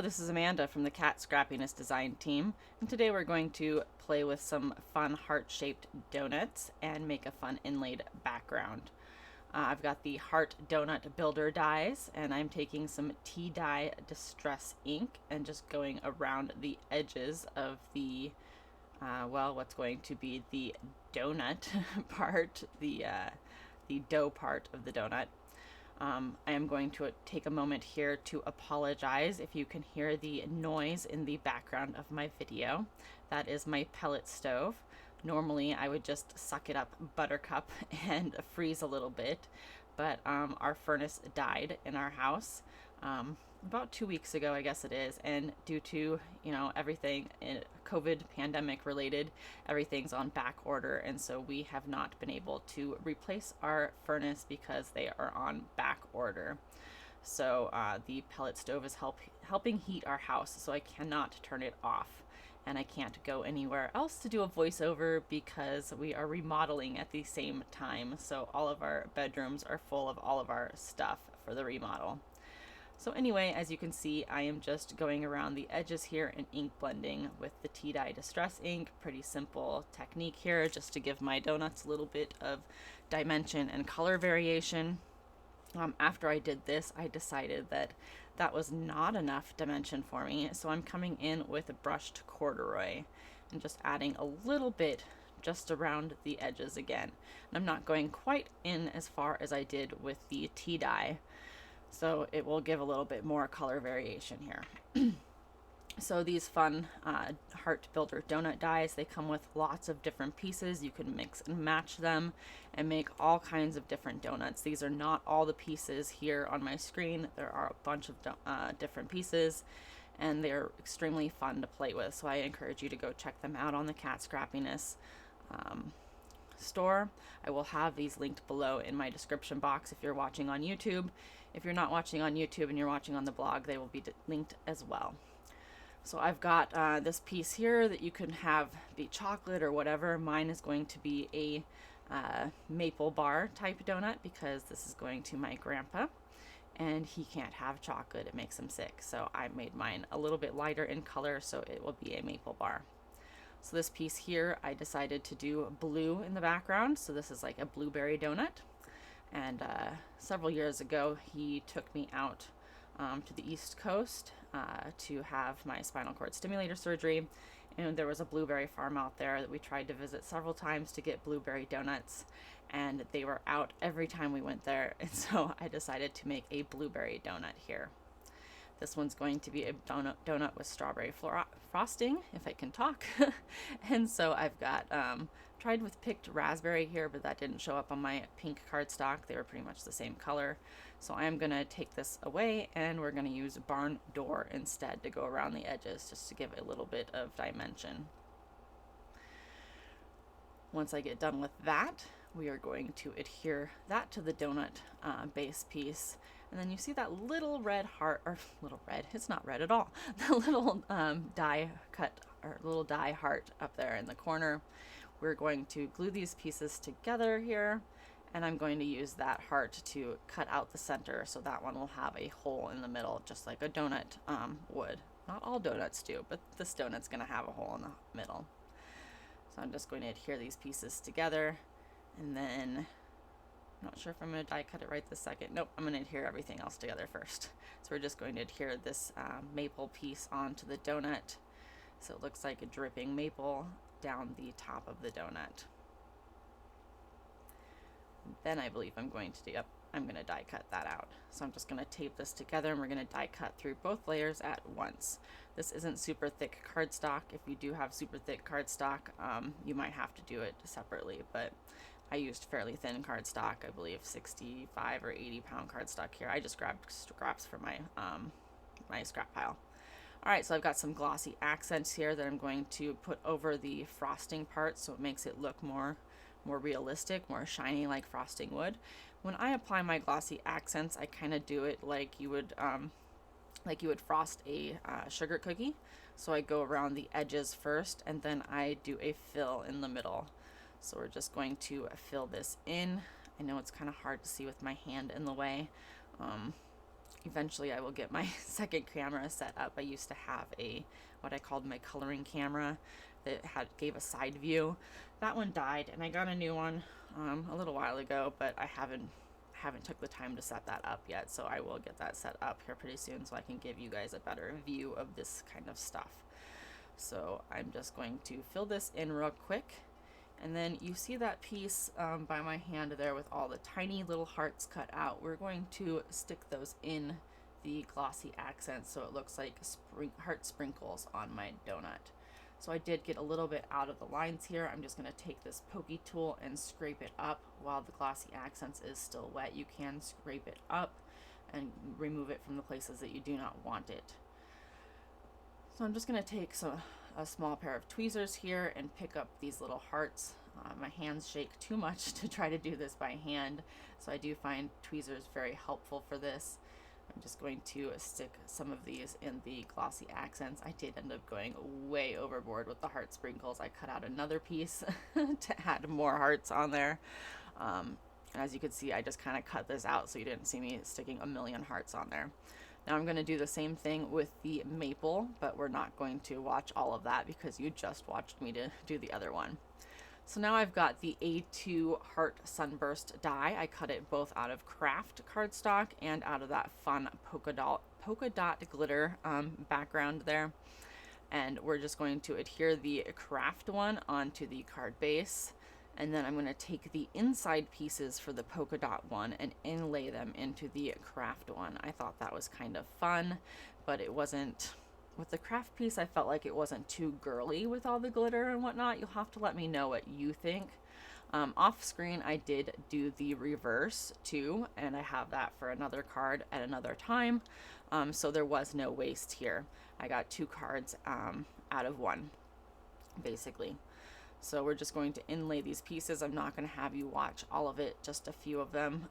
this is Amanda from the Cat Scrappiness design team, and today we're going to play with some fun heart-shaped donuts and make a fun inlaid background. I've got the Heart Donut Builder dies, and I'm taking some tea dye distress ink and just going around the edges of the, what's going to be the donut part, the dough part of the donut. I am going to take a moment here to apologize if you can hear the noise in the background of my video. That is my pellet stove. Normally I would just suck it up buttercup and freeze a little bit, but our furnace died in our house about 2 weeks ago, I guess it is, and due to everything COVID pandemic related, everything's on back order, and so we have not been able to replace our furnace because they are on back order. So the pellet stove is helping heat our house, so I cannot turn it off, and I can't go anywhere else to do a voiceover because we are remodeling at the same time, so all of our bedrooms are full of all of our stuff for the remodel. So anyway, as you can see, I am just going around the edges here and ink blending with the tea dye distress ink. Pretty simple technique here, just to give my donuts a little bit of dimension and color variation. After I did this, I decided that that was not enough dimension for me, so I'm coming in with a brushed corduroy and just adding a little bit just around the edges again. And I'm not going quite in as far as I did with the tea dye, so it will give a little bit more color variation here. So these fun Heart Builder donut dies, they come with lots of different pieces. You can mix and match them and make all kinds of different donuts. These are not all the pieces here on my screen. There are a bunch of different pieces, and they're extremely fun to play with. So I encourage you to go check them out on the Cat Scrappiness store. I will have these linked below in my description box if you're watching on YouTube. If you're not watching on YouTube and you're watching on the blog, they will be linked as well. So I've got this piece here that you can have be chocolate or whatever. Mine is going to be a maple bar type donut because this is going to my grandpa, and he can't have chocolate. It makes him sick. So I made mine a little bit lighter in color, so it will be a maple bar. So this piece here, I decided to do blue in the background. So this is like a blueberry donut. And several years ago, he took me out to the East Coast to have my spinal cord stimulator surgery. And there was a blueberry farm out there that we tried to visit several times to get blueberry donuts. And they were out every time we went there. And so I decided to make a blueberry donut here. This one's going to be a donut with strawberry frosting, if I can talk. And so I've got tried with picked raspberry here, but that didn't show up on my pink cardstock. They were pretty much the same color. So I am going to take this away, and we're going to use barn door instead to go around the edges just to give it a little bit of dimension. Once I get done with that, we are going to adhere that to the donut base piece. And then you see that little red heart, or little red, it's not red at all, the little die cut, or little die heart up there in the corner. We're going to glue these pieces together here, and I'm going to use that heart to cut out the center, so that one will have a hole in the middle, just like a donut would. Not all donuts do, but this donut's going to have a hole in the middle. So I'm just going to adhere these pieces together, and then I'm not sure if I'm going to die cut it right this second. Nope, I'm going to adhere everything else together first. So we're just going to adhere this maple piece onto the donut, so it looks like a dripping maple down the top of the donut. Then I believe I'm going to I'm going to die cut that out. So I'm just going to tape this together, and we're going to die cut through both layers at once. This isn't super thick cardstock. If you do have super thick cardstock, you might have to do it separately, but I used fairly thin cardstock, I believe 65 or 80 pound cardstock here. I just grabbed scraps from my my scrap pile. Alright, so I've got some glossy accents here that I'm going to put over the frosting part, so it makes it look more realistic, more shiny like frosting would. When I apply my glossy accents, I kind of do it like you would frost a sugar cookie. So I go around the edges first, and then I do a fill in the middle. So we're just going to fill this in. I know it's kind of hard to see with my hand in the way. eventually I will get my second camera set up. I used to have what I called my coloring camera that gave a side view. That one died, and I got a new one a little while ago, but I haven't took the time to set that up yet, so I will get that set up here pretty soon so I can give you guys a better view of this kind of stuff. So I'm just going to fill this in real quick, and then you see that piece by my hand there with all the tiny little hearts cut out. We're going to stick those in the glossy accents so it looks like heart sprinkles on my donut. So I did get a little bit out of the lines here. I'm just going to take this pokey tool and scrape it up while the glossy accents is still wet. You can scrape it up and remove it from the places that you do not want it. So I'm just going to take a small pair of tweezers here and pick up these little hearts. My hands shake too much to try to do this by hand, so I do find tweezers very helpful for this. I'm just going to stick some of these in the glossy accents. I did end up going way overboard with the heart sprinkles. I cut out another piece to add more hearts on there. And as you can see, I just kind of cut this out so you didn't see me sticking a million hearts on there. Now I'm going to do the same thing with the maple, but we're not going to watch all of that because you just watched me to do the other one. So now I've got the A2 Heart Sunburst Die. I cut it both out of craft cardstock and out of that fun polka dot glitter background there. And we're just going to adhere the craft one onto the card base. And then I'm going to take the inside pieces for the polka dot one and inlay them into the craft one. I thought that was kind of fun, but it wasn't. With the craft piece, I felt like it wasn't too girly with all the glitter and whatnot. You'll have to let me know what you think. Off screen, I did do the reverse too, and I have that for another card at another time. So there was no waste here. I got 2 cards out of 1, basically. So we're just going to inlay these pieces. I'm not going to have you watch all of it, just a few of them.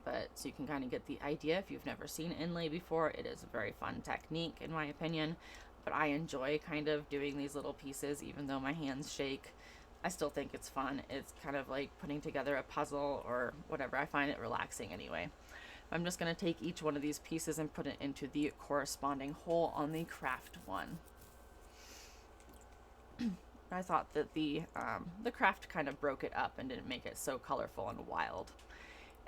But so you can kind of get the idea. If you've never seen inlay before, it is a very fun technique in my opinion, but I enjoy kind of doing these little pieces. Even though my hands shake, I still think it's fun. It's kind of like putting together a puzzle or whatever. I find it relaxing anyway. I'm just going to take each one of these pieces and put it into the corresponding hole on the craft one. I thought that the craft kind of broke it up and didn't make it so colorful and wild.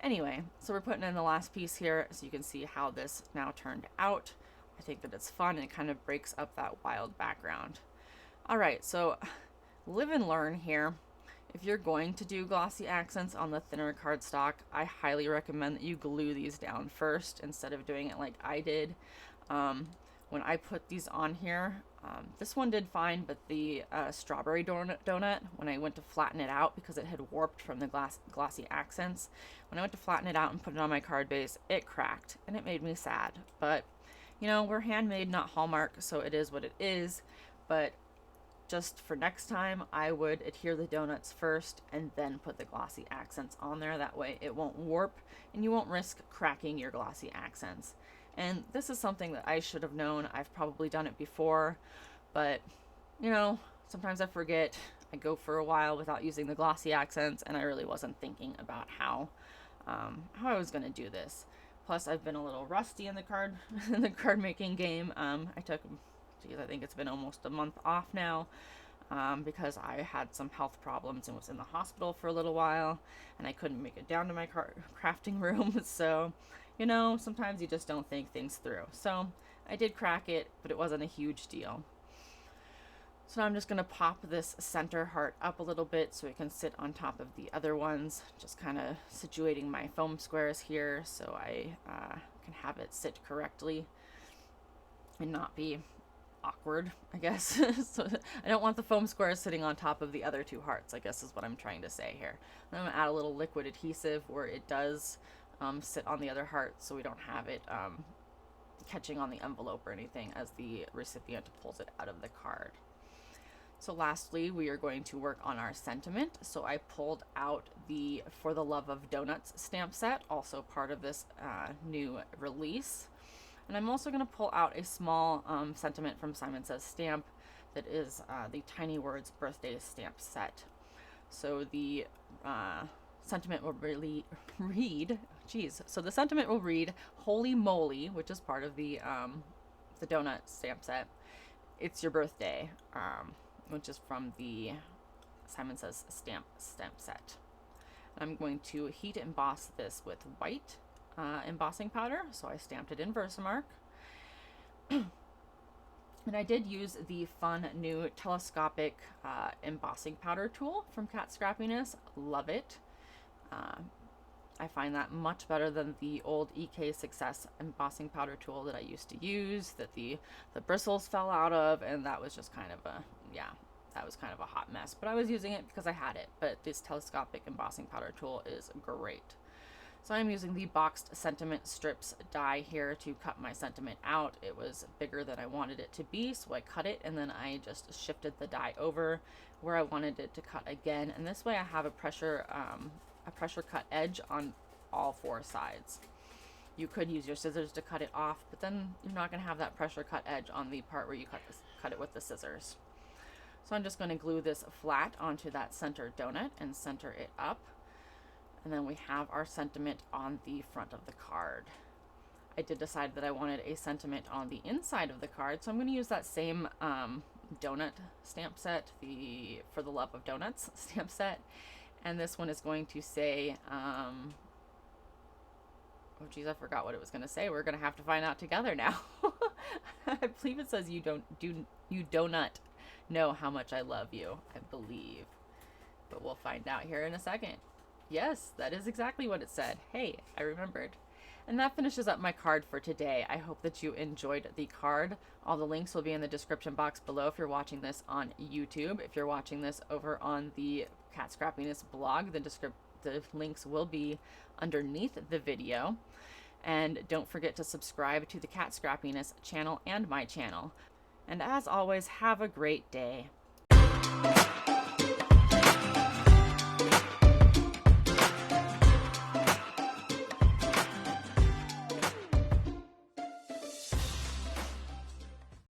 Anyway, so we're putting in the last piece here so you can see how this now turned out. I think that it's fun and it kind of breaks up that wild background. Alright, so live and learn here. If you're going to do glossy accents on the thinner cardstock, I highly recommend that you glue these down first instead of doing it like I did. When I put these on here, this one did fine, but the strawberry donut, when I went to flatten it out because it had warped from the glossy accents, when I went to flatten it out and put it on my card base, it cracked and it made me sad. But you know, we're handmade, not Hallmark, so it is what it is. But just for next time, I would adhere the donuts first and then put the glossy accents on there. That way it won't warp and you won't risk cracking your glossy accents. And this is something that I should have known. I've probably done it before, but you know, sometimes I forget. I go for a while without using the glossy accents, and I really wasn't thinking about how I was going to do this. Plus, I've been a little rusty in the card making game. I think it's been almost a month off now. Because I had some health problems and was in the hospital for a little while, and I couldn't make it down to my crafting room. So, you know, sometimes you just don't think things through. So I did crack it, but it wasn't a huge deal. So now I'm just going to pop this center heart up a little bit so it can sit on top of the other ones. Just kind of situating my foam squares here so I can have it sit correctly and not be awkward, I guess. So I don't want the foam squares sitting on top of the other 2 hearts, I guess is what I'm trying to say here. I'm going to add a little liquid adhesive where it does sit on the other heart so we don't have it catching on the envelope or anything as the recipient pulls it out of the card. So lastly, we are going to work on our sentiment. So I pulled out the For the Love of Donuts stamp set, also part of this new release. And I'm also going to pull out a small sentiment from Simon Says Stamp that is the Tiny Words birthday stamp set. So the sentiment will really read, Geez. So the sentiment will read, "Holy moly," which is part of the donut stamp set. "It's your birthday," which is from the Simon Says stamp set. I'm going to heat emboss this with white embossing powder. So I stamped it in VersaMark. And I did use the fun new telescopic embossing powder tool from Cat Scrappiness. Love it. I find that much better than the old EK Success embossing powder tool that I used to use, that the bristles fell out of, and that was just kind of a, that was kind of a hot mess. But I was using it because I had it. But this telescopic embossing powder tool is great. So I'm using the boxed sentiment strips die here to cut my sentiment out. It was bigger than I wanted it to be, so I cut it, and then I just shifted the die over where I wanted it to cut again. And this way I have a pressure cut edge on all four sides. You could use your scissors to cut it off, but then you're not going to have that pressure cut edge on the part where you cut it with the scissors. So I'm just going to glue this flat onto that center donut and center it up. And then we have our sentiment on the front of the card. I did decide that I wanted a sentiment on the inside of the card, so I'm going to use that same donut stamp set, the For the Love of Donuts stamp set. And this one is going to say, oh geez, I forgot what it was going to say. We're going to have to find out together now. I believe it says you donut know how much I love you, I believe. But we'll find out here in a second. Yes, that is exactly what it said. Hey, I remembered. And that finishes up my card for today. I hope that you enjoyed the card. All the links will be in the description box below if you're watching this on YouTube. If you're watching this over on the Cat Scrappiness blog, the links will be underneath the video. And don't forget to subscribe to the Cat Scrappiness channel and my channel. And as always, have a great day.